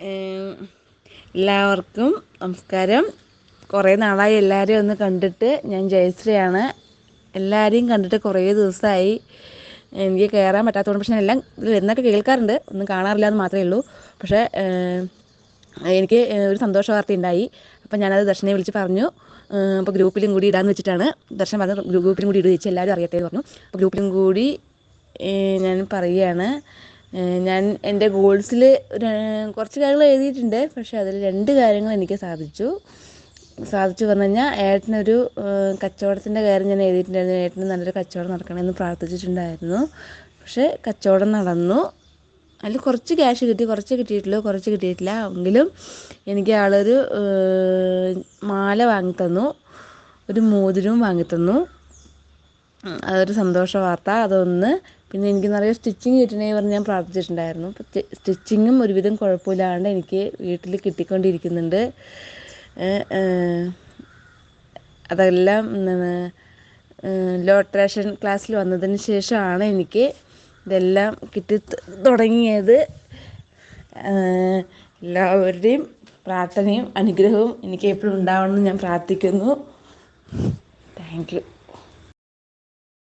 ഏം, എല്ലാവർക്കും നമസ്കാരം. കുറേ നാളായി എല്ലാവരെയും ഒന്ന് കണ്ടിട്ട്. ഞാൻ ജയശ്രീയാണ്. എല്ലാവരെയും കണ്ടിട്ട് കുറേ ദിവസമായി. എനിക്ക് കയറാൻ പറ്റാത്തതുകൊണ്ട്, പക്ഷേ എല്ലാം എന്നൊക്കെ കേൾക്കാറുണ്ട്, ഒന്നും കാണാറില്ല എന്ന് മാത്രമേ ഉള്ളൂ. പക്ഷേ എനിക്ക് ഒരു സന്തോഷ വാർത്ത ഉണ്ടായി. അപ്പം ഞാനത് ദർശനെ വിളിച്ച് പറഞ്ഞു. അപ്പോൾ ഗ്രൂപ്പിലും കൂടി ഇടാമെന്ന് വെച്ചിട്ടാണ്. ദർശൻ പറഞ്ഞ ഗ്രൂപ്പിലും കൂടി ഇടുക വെച്ച് എല്ലാവരും അറിയട്ടെ എന്ന് പറഞ്ഞു. അപ്പോൾ ഗ്രൂപ്പിലും കൂടി ഞാൻ പറയുകയാണ്. ഞാൻ എൻ്റെ ഗോൾസിൽ കുറച്ച് കാര്യങ്ങൾ എഴുതിയിട്ടുണ്ട്. പക്ഷേ അതിൽ 2 കാര്യങ്ങൾ എനിക്ക് സാധിച്ചു പറഞ്ഞു കഴിഞ്ഞാൽ, ഏട്ടനൊരു കച്ചവടത്തിൻ്റെ കാര്യം ഞാൻ എഴുതിയിട്ടുണ്ടായിരുന്നു. ഏട്ടന് നല്ലൊരു കച്ചവടം നടക്കണമെന്ന് പ്രാർത്ഥിച്ചിട്ടുണ്ടായിരുന്നു. പക്ഷേ കച്ചവടം നടന്നു. അതിൽ കുറച്ച് ക്യാഷ് കിട്ടി, കുറച്ച് കിട്ടിയിട്ടില്ല. എങ്കിലും എനിക്ക് ആളൊരു മാല വാങ്ങിത്തന്നു, ഒരു മോതിരവും വാങ്ങിത്തന്നു. അതൊരു സന്തോഷ വാർത്ത. അതൊന്ന്. പിന്നെ എനിക്ക് നിറയെ സ്റ്റിച്ചിങ് കിട്ടണമെന്ന് പറഞ്ഞ് ഞാൻ പ്രാർത്ഥിച്ചിട്ടുണ്ടായിരുന്നു. സ്റ്റിച്ചിങ്ങും ഒരുവിധം കുഴപ്പമില്ലാണ്ട് എനിക്ക് വീട്ടിൽ കിട്ടിക്കൊണ്ടിരിക്കുന്നുണ്ട്. അതെല്ലാം ലോ ട്രാഷൻ ക്ലാസ്സിൽ വന്നതിന് ശേഷമാണ് എനിക്ക് ഇതെല്ലാം കിട്ടി തുടങ്ങിയത്. എല്ലാവരുടെയും പ്രാർത്ഥനയും അനുഗ്രഹവും എനിക്ക് എപ്പോഴും ഉണ്ടാവണമെന്ന് ഞാൻ പ്രാർത്ഥിക്കുന്നു. Thank you.